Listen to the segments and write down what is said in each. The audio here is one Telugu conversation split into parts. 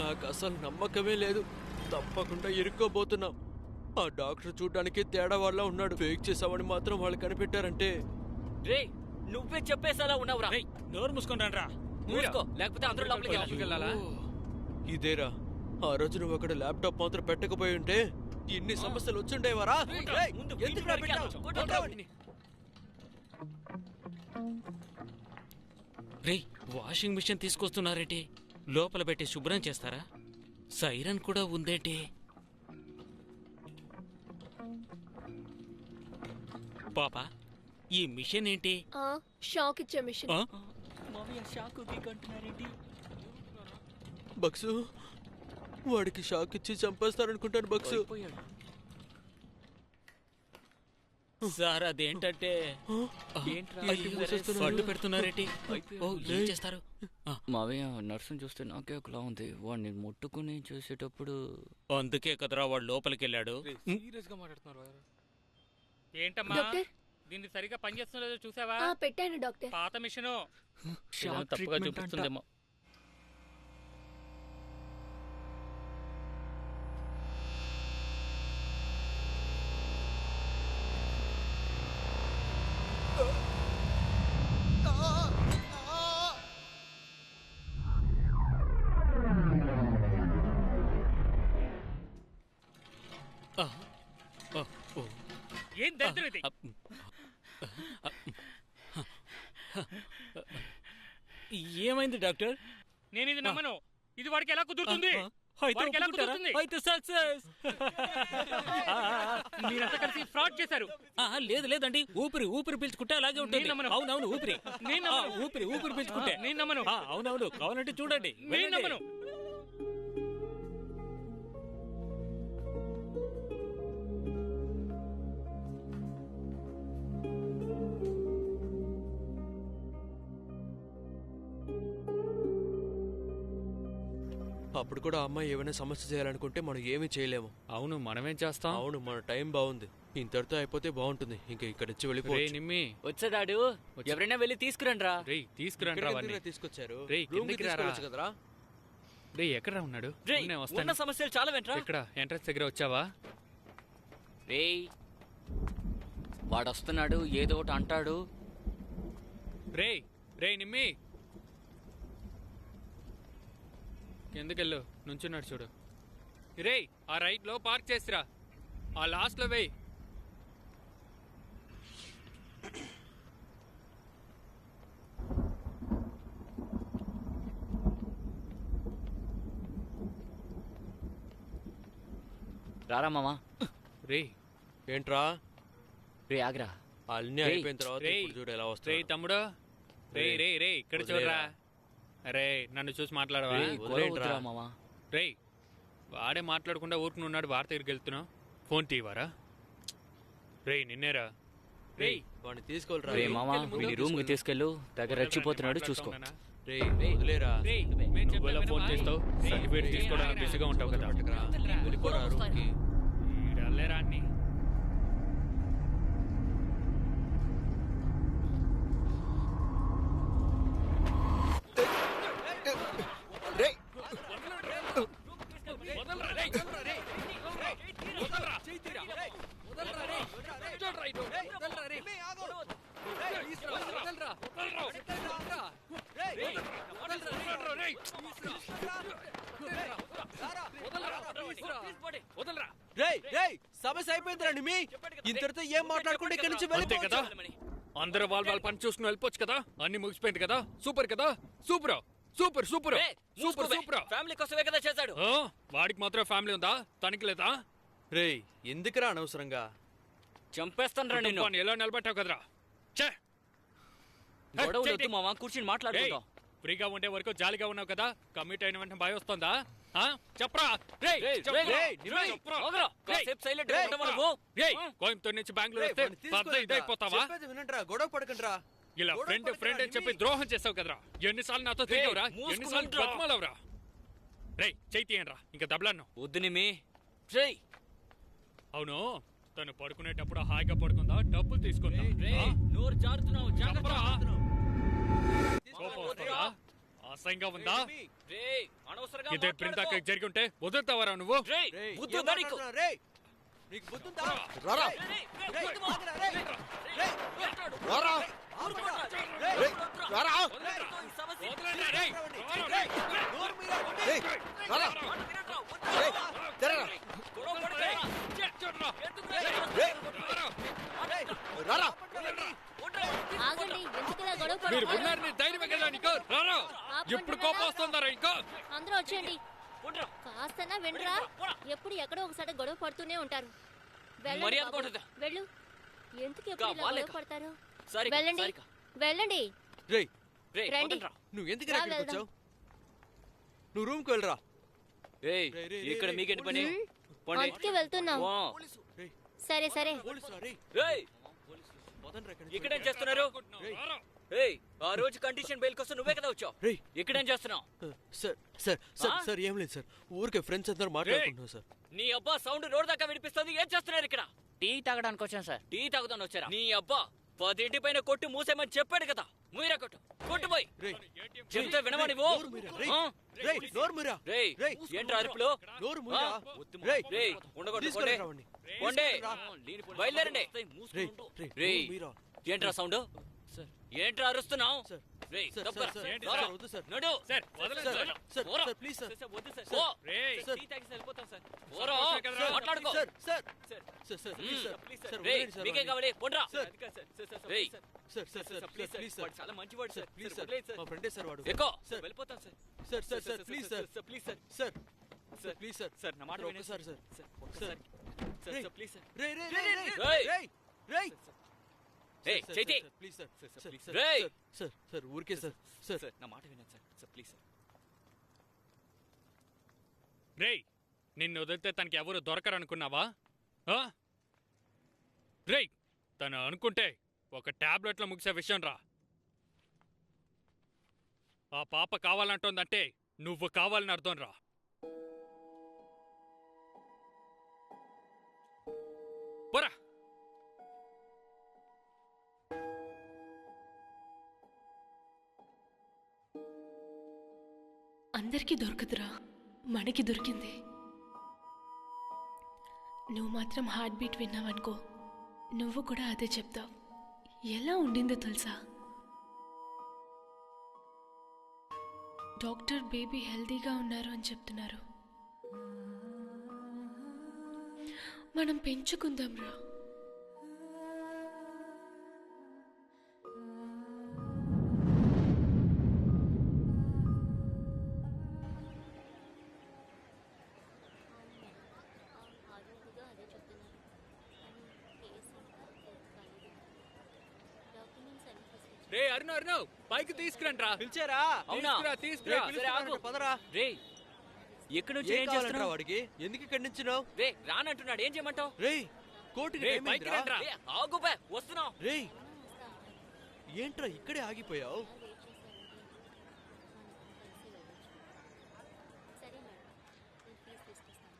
నాకు అసలు నమ్మకమే లేదు. తప్పకుండా ఇరుక్కోబోతున్నాం. ఆ డాక్టర్ చూడ్డానికి తేడా వాళ్ళ ఉన్నాడు. ఫేక్ చేసామని మాత్రం వాళ్ళు కనిపెట్టారంటే. రే నువ్వే చెప్పేసేలా ఉన్నావురా. నోరు మూసుకొని రా. మూసుకో, లేకపోతే అందరూ లోపలికి వెళ్ళాలా? ఇదేరా ఆ రోజు నువ్వు అక్కడ ల్యాప్టాప్ మాత్రం పెట్టకపోయి ఉంటే ఇన్ని సమస్యలు వచ్చుండేవారా? రే వాషింగ్ మిషన్ తీసుకొస్తున్నారేంటి? లోపల పెట్టి శుభ్రం చేస్తారా? సైరన్ కూడా ఉందేంటి? పాపా ఈ మిషన్ ఏంటి? షాక్ ఇచ్చే మిషన్. బక్సు వాడికి షాక్ ఇచ్చి చంపేస్తారనుకుంటాను. బక్సు సార్ అదేంటంటే పట్టు పెడుతున్నారేంటి? ఏం చేస్తారు? మావయ్య నర్సును చూస్తే నాకే ఒకలా ఉంది. వాడిని ముట్టుకుని చూసేటప్పుడు అందుకే కదరా వాడు లోపలికి వెళ్ళాడు. సీరియస్ గా మాట్లాడుతున్నారు. ఏంటమ్మా దీన్ని సరిగా పనిచేస్తుందో చూసావా? పెట్టాను డాక్టర్. పాత మిషను తప్పుగా చూపిస్తుందేమో. ఏం దరిద్రం ఇది? ఏమైంది డాక్టర్? నేను ఇది నమ్మను. ఇది వాడికి ఎలా కుదురుతుంది? వాడికి ఎలా కుదురుతుంది? అయితే సక్సెస్. మీరంతా కలిసి ఫ్రాడ్ చేశారు. లేదు లేదండి, ఊపిరి పీల్చుకుంటే అలాగే ఉంటుంది. అవునవును ఊపిరి పీల్చుకుంటే నేను నమ్మను. అవునవును కావాలంటే చూడండి. నేను నమ్మను. అప్పుడు కూడా అమ్మాయి ఏమైనా సమస్య చేయాలనుకుంటే మనం ఏమీ చేయలేము. అవును, మనమేం చేస్తాం? అవును, మన టైం బాగుంది. ఇంతటితో అయిపోతే బాగుంటుంది. ఇంకా ఇక్కడ నుంచి వెళ్ళిపోయి నిమ్మి వచ్చాడాడు. ఎవరైనా వెళ్ళి తీసుకురండి రా. తీసుకొచ్చారు. కదరా రే ఎక్కడ ఉన్నాడు? ఉన్న సమస్యలు చాలా వెంట్రా. ఇక్కడ ఎంట్రన్స్ దగ్గర వచ్చావా? రే వాడు వస్తున్నాడు, ఏదో ఒకటి అంటాడు. రే నిమ్మి ఎందుకెళ్ళు నుంచున్నాడు చూడు. రే ఆ రైట్ లో పార్క్ చేసిరా. ఆ లాస్ట్ లో వేయి. రారా మామా. రే ఏంట్రా? రే ఆగ్రా. అన్ని అయిపోయిన తర్వాత చూడు ఎలా వస్తా. రే తమ్ముడు, రే ఇక్కడ చూడరా. అరే నన్ను చూసి మాట్లాడవా? మామా రే వాడే మాట్లాడకుండా ఊరుకున్నాడు. వార్త దగ్గరికి వెళ్తున్నావు, ఫోన్ తీవారా? రే నిన్నేరా. రే వాడిని తీసుకోవాలరా. రే మామా వీడి రూమ్ కి తీసుకెళ్ళు. దగ్గర రెచ్చిపోతున్నాడు, చూసుకో. రే వదిలేరా. నువ్వెలా ఫోన్ చేస్తావు? సర్టిఫికేట్ తీసుకోవడానికి బిజీగా ఉంటావు కదా. వెళ్ళిపోరా రూమ్ కి. వెళ్ళేరా అన్ని. సమస్య అయిపోయిందిరా నిమ్మి. ఇంతటితో ఏం మాట్లాడుకుంటే ఇక్కడి నుంచి వెళ్ళిపోతే కదా. అందరూ వాళ్ళ పని చూసుకుని వెళ్ళిపోవచ్చు కదా. అన్ని ముగిసిపోయింది కదా. సూపర్ కదా. Super super super super super. Family కోసమే కదా చేశాడు. వాడికి మాత్రం ఫ్యామిలీ ఉందా? తనకి లేదా? రే ఎందుకురా అనవసరంగా చంపేస్తాను రా నిన్ను. ఎలా నిలబెట్టావు కదరా. గొడవలొద్దు మామా, కూర్చుని మాట్లాడుకుందాం. ఫ్రీగా ఉండే వరకు జాలీగా ఉన్నావు కదా. కమిట్ అయిన వెంటనే భయం వస్తుందా? చెప్పరా. కోయంబత్తూరు నుంచి బెంగళూరు వస్తే ఇదైపోతావా? గొడవ పడకండి. ఇలా ఫ్రెండ్ అని చెప్పి ద్రోహం చేసావు కదరా. ఎన్నిసార్లు నాతో తిరిగావురా? ఎన్నిసార్లు బ్రతమాలవురా? రే చైతీయనరా, ఇంకా దబ్లాను వద్దు నిమ్మి. అవును, తను పడుకునేటప్పుడు హాయిగా పడుకుందా? డబ్బులు తీసుకుందా? నోరు జారుతున్నావు. అసహ్యంగా ఉందా? రేయ్, అనవసరంగా ఇదే మాట్లాడుకో. బృందాకి జరిగి ఉంటే వదులుతావరా నువ్వు? రేయ్, రేయ్, బుద్ధి ఏం ఉందా నీకు? మాట్లాడుతున్నావు? రేయ్, నీకు బుద్ధుందా? రారా రేయ్, రేయ్, రేయ్, బుద్ధి మాట్లాడు. రేయ్, రేయ్, ఏంటాడు? రారా ఊరుకోరా. రేయ్, రేయ్, రారా నీతో ఈ సమస్య వదలండి, రేయ్. రేయ్, నోరు మీరా, రేయ్, రారా మాట వినట్రా. రేయ్, తెరరా గొడవ పడకే. చూడరా. ఎందుకు రేయ్, రారా ఆగండి, ఎందుకులా గొడవ మీరు పడుతున్నారు? ఉన్నారని ధైర్యమే కదా నీకు? రారా. ఇప్పుడు కోపం వస్తుందారా ఇంకా? అందరూ వచ్చేయండి. ఉండరా. కాస్తనా వినరా? ఎప్పుడు ఎక్కడో ఒకసారి గొడవ పడుతూనే ఉంటారు. వెళ్ళండి మర్యాద బాబు. కొట్టదా? వెళ్ళు. ఎందుకు ఎప్పుడు ఇలా వాళ్ళే గొడవ పడతారు? సారీ వెళ్ళండి, వెళ్ళండి. రేయ్, రేయ్, రండి. వదలరా. నువ్వు ఎందుకు రా, ఇక్కడికి వెళ్దాం. వచ్చావు? నువ్వు రూమ్కి వెళ్ళరా. రేయ్, రేయ్, రేయ్, ఇక్కడ రేయ్, మీకేంటి పని? హ్మ్? పోండి. అందుకే వెళ్తున్నాం. వా. రేయ్, సరే సరే. పోలీసురా, రేయ్. రేయ్, వదలరా ఇక్కడి నుంచి. ఇక్కడేం చేస్తున్నారు? రేయ్. రారా. రేయ్, ఆ రోజు కండిషన్ బెయిల్ కోసం నువ్వే కదా వచ్చావు. రేయ్. ఇక్కడేం చేస్తున్నావు? సార్ సార్ సార్ ఆ? సార్ ఏం లేదు సార్, ఊరికే ఫ్రెండ్స్ అందరు మాట్లాడుకుంటున్నాం సార్. నీ అబ్బా సౌండ్ రోడ్ దాకా వినిపిస్తుంది. ఏం చేస్తున్నారు ఇక్కడ? టీ తాగడానికి వచ్చాను సార్. టీ తాగుదాని వచ్చారా? నీ అబ్బా 10 ఇంటి పైన కొట్టి మూసేమని చెప్పాడు కదా. మూయరా కొట్టు, కొట్టుపోయి. రేయ్, చెప్తే వినవా నువ్వు? నోరు మీరా, రేయ్. ఆ? రేయ్, నోరు మీరా. రేయ్, రేయ్. ఏంట్రా అరుపులు? నోరు మూయరా. ఆ? రేయ్, రేయ్, ఉండకూడదు. తీసుకొని పోండి. రావండి. పోండి. తీసుకొని బయలుదేరండి. రేయ్, రేయ్, రేయ్, నోరు మీరా. ఏంట్రా సౌండ్? ఏంట్రా అరుస్తున్నావు? సార్, రేయ్, సార్, తప్పురా. సార్, ఏంటి రారా. సార్, వద్దు సార్. నడు. సార్, వదలండి సార్, సార్. సార్, పోరా. Sir, please sir. సార్, వద్దు సార్. సార్. పో. రేయ్. సార్. టీ తాగేసి వెళ్ళిపోతాం సార్. పోరా. వస్తాయి కదరా. మాట్లాడుకో. Sir, sir, sir. Sir, sir, please sir. Sir, రేయ్, వదిలేయండి సార్ మీకేం వాడిని. కావాలి? పోండ్రా. సార్. రేయ్, sir, sir, sir, please please sir. Sir. వాడు చాలా మంచివాడు sir, sir. Please sir, sir. వదిలేయ్ సార్. మా ఫ్రెండే సార్ వాడు. ఎక్కువ. సార్. వెళ్ళిపోతాం sir. Sir, sir, sir, please sir. Please sir. Sir, sir, sir, please sir. Sir, నా మాట సార్, వినండి. ఒక్కసారి సార్. Sir, sir. ఒక్కసారి. సార్, రేయ్. Sir, please sir. రేయ్, రేయ్, రేయ్, రేయ్, రేయ్. రేయ్, రేయ్. ఏయ్, sir, Chaiti. Sir, please sir. Sir, sir, sir, please. Sir, రేయ్. సార్, సార్, ఊరికే సార్. సార్, సార్, నా మాట వినండి సార్. Sir, please sir. రేయ్, నిన్ను వదిలితే తనకి ఎవరు దొరకరనుకున్నావా? ఆ? రేయ్, తను అనుకుంటే ఒక టాబ్లెట్లో ముగిసే విషయం రా. ఆ పాప కావాలంటోందంటే నువ్వు కావాలని అర్థం రా. పోరా. అందరికీ దొరకదురా, మనకి దొరికింది. నువ్వు మాత్రం హార్ట్ బీట్ విన్నావనుకో, నువ్వు కూడా అదే చెప్తావు. ఎలా ఉండిందో తెలుసా? డాక్టర్ బేబీ హెల్తీగా ఉన్నారు అని చెప్తున్నారు. మనం పెంచుకుందాం రా. ఆరోగ్యంగా అదే చెప్తున్నారు. కానీ కేసు ఇంకా కాలేదు. డాక్యుమెంట్స్ అన్ని ఫస్ట్ రే అరుణ్ పైకి తీసుకురండి రా. పిలిచారా? అవునా? తీసుకురా. రేయ్, సరే, ఆగు. పదరా. రేయ్, ఎక్కడి నుంచి ఏం ఏం కావాలంటరా చేస్తున్నావు? వాడికి? ఎందుకు ఇక్కడి నుంచినావు? రేయ్, రానంటున్నాడు. ఏం చేయమంటావు? రేయ్, కోర్టుకి రేయ్, టైం పైకి అయిందిరా. రండ్రా. ఆగు బే, వస్తున్నావు. రేయ్, ఏంట్రా ఇక్కడే ఆగిపోయావు? వెయిట్ చేశారండి. మనం కలిసి వెళ్ళొచ్చు. సరే మేడం, నేను ఫీజు తీసుకొస్తాను.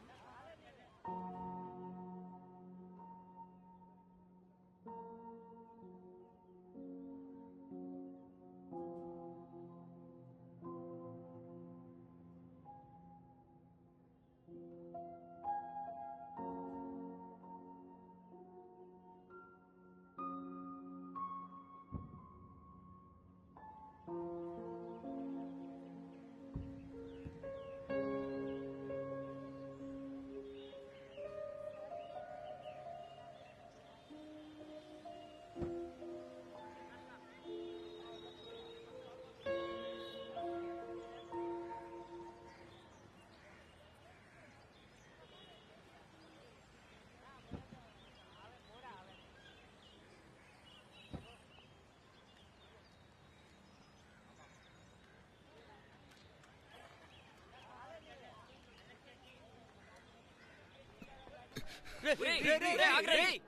రేయ్, రేయ్, రేయ్, రేయ్, రేయ్, ఆగు, రేయ్. రేయ్.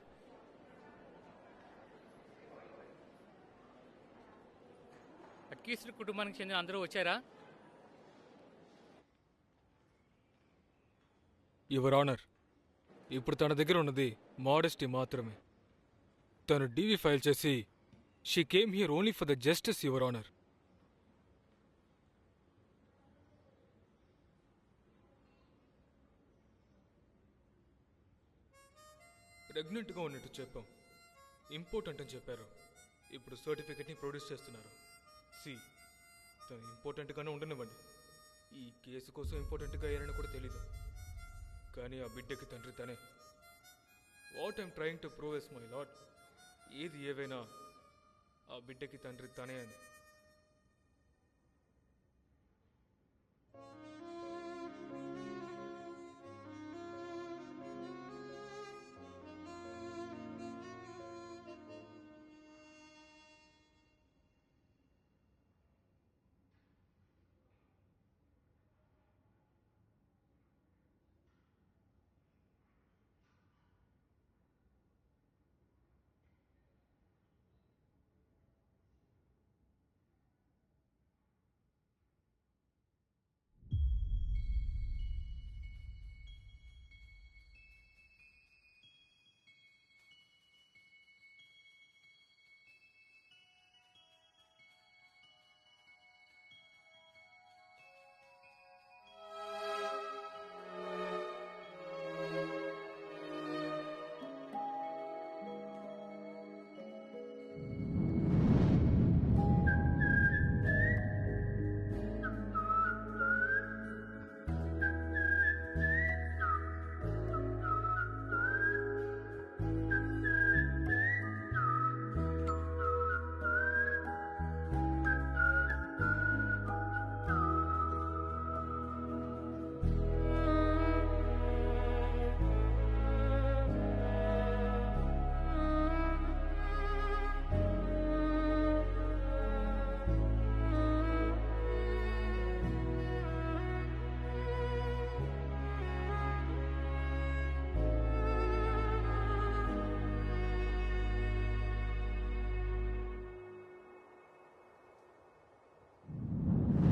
అట్కీసుడు కుటుంబానికి చెందిన అందరూ వచ్చారా? యువర్ ఆనర్, ఇప్పుడు తన దగ్గర ఉన్నది మోడెస్టీ మాత్రమే. తను డీవీ ఫైల్ చేసి she came here only for the justice, your honour. ప్రెగ్నెంట్గా ఉన్నట్టు చెప్పాం, ఇంపార్టెంట్ అని చెప్పారు. ఇప్పుడు సర్టిఫికెట్ని ప్రొడ్యూస్ చేస్తున్నారు. తను ఇంపార్టెంట్గానే ఉండనివ్వండి. ఈ కేసు కోసం ఇంపార్టెంట్గా అయ్యారని కూడా తెలీదు, కానీ ఆ బిడ్డకి తండ్రి తనే. What I'm trying to prove is my lot, ఏది ఏవైనా ఆ బిడ్డకి తండ్రి తనే అని.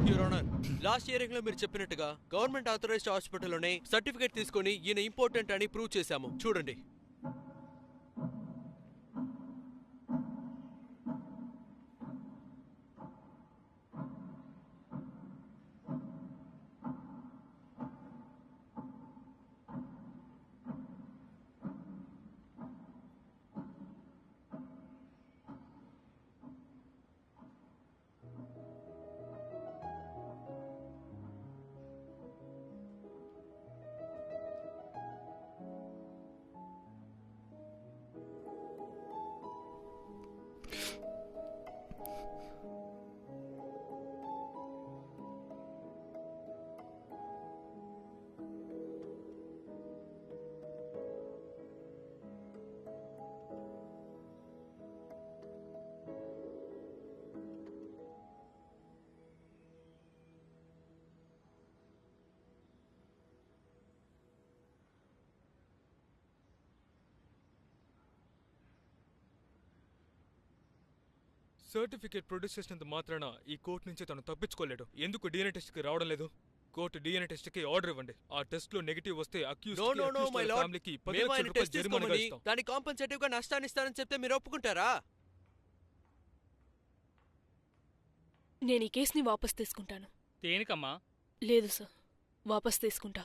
యువర్ ఆనర్, లాస్ట్ హియరింగ్ లో మీరు చెప్పినట్టుగా గవర్నమెంట్ ఆథరైజ్డ్ హాస్పిటల్లోనే సర్టిఫికేట్ తీసుకొని ఈయన ఇంపార్టెంట్ అని ప్రూవ్ చేశాము. చూడండి. సర్టిఫికేట్ ప్రొడ్యూస్ చేసినంత మాత్రాన ఈ కోర్టు నుంచి తను తప్పించుకోలేడు. ఎందుకు DNA టెస్ట్కి రావడం లేదు? కోర్టు DNA టెస్ట్కి ఆర్డర్ ఇవ్వండి. ఆ టెస్ట్లో నెగిటివ్ వస్తే ఫ్యామిలీకి 10 లక్షల రూపాయలు జరిమానాగా ఇస్తాం. దాని కాంపెన్సేటివ్ గా నష్టాన్ని ఇస్తానని చెప్తే మీరు ఒప్పుకుంటారా? నేను ఈ కేసుని వాపస్ తీసుకుంటాను. దేనికమ్మా? లేదు సార్, వాపస్ తీసుకుంటా.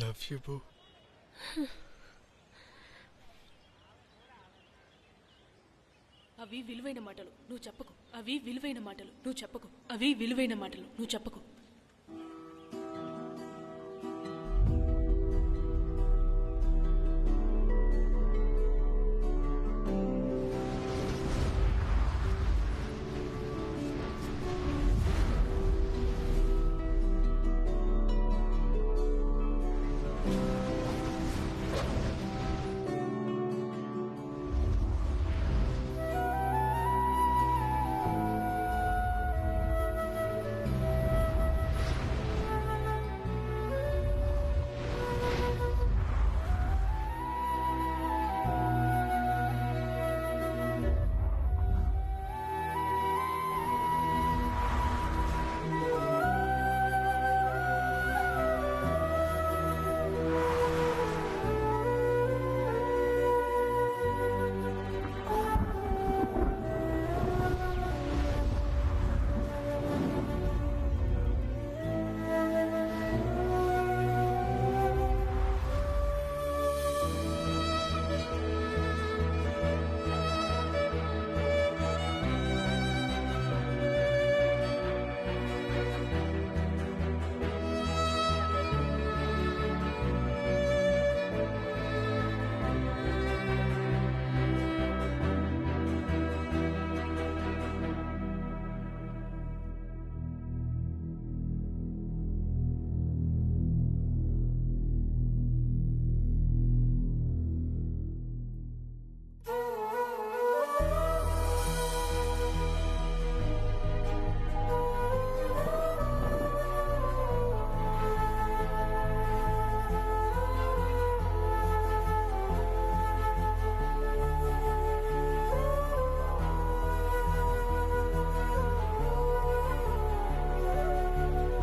Love you, boo. అవి విలువైన మాటలు నువ్వు చెప్పకు. అవి విలువైన మాటలు నువ్వు చెప్పకు. అవి విలువైన మాటలు నువ్వు చెప్పకు.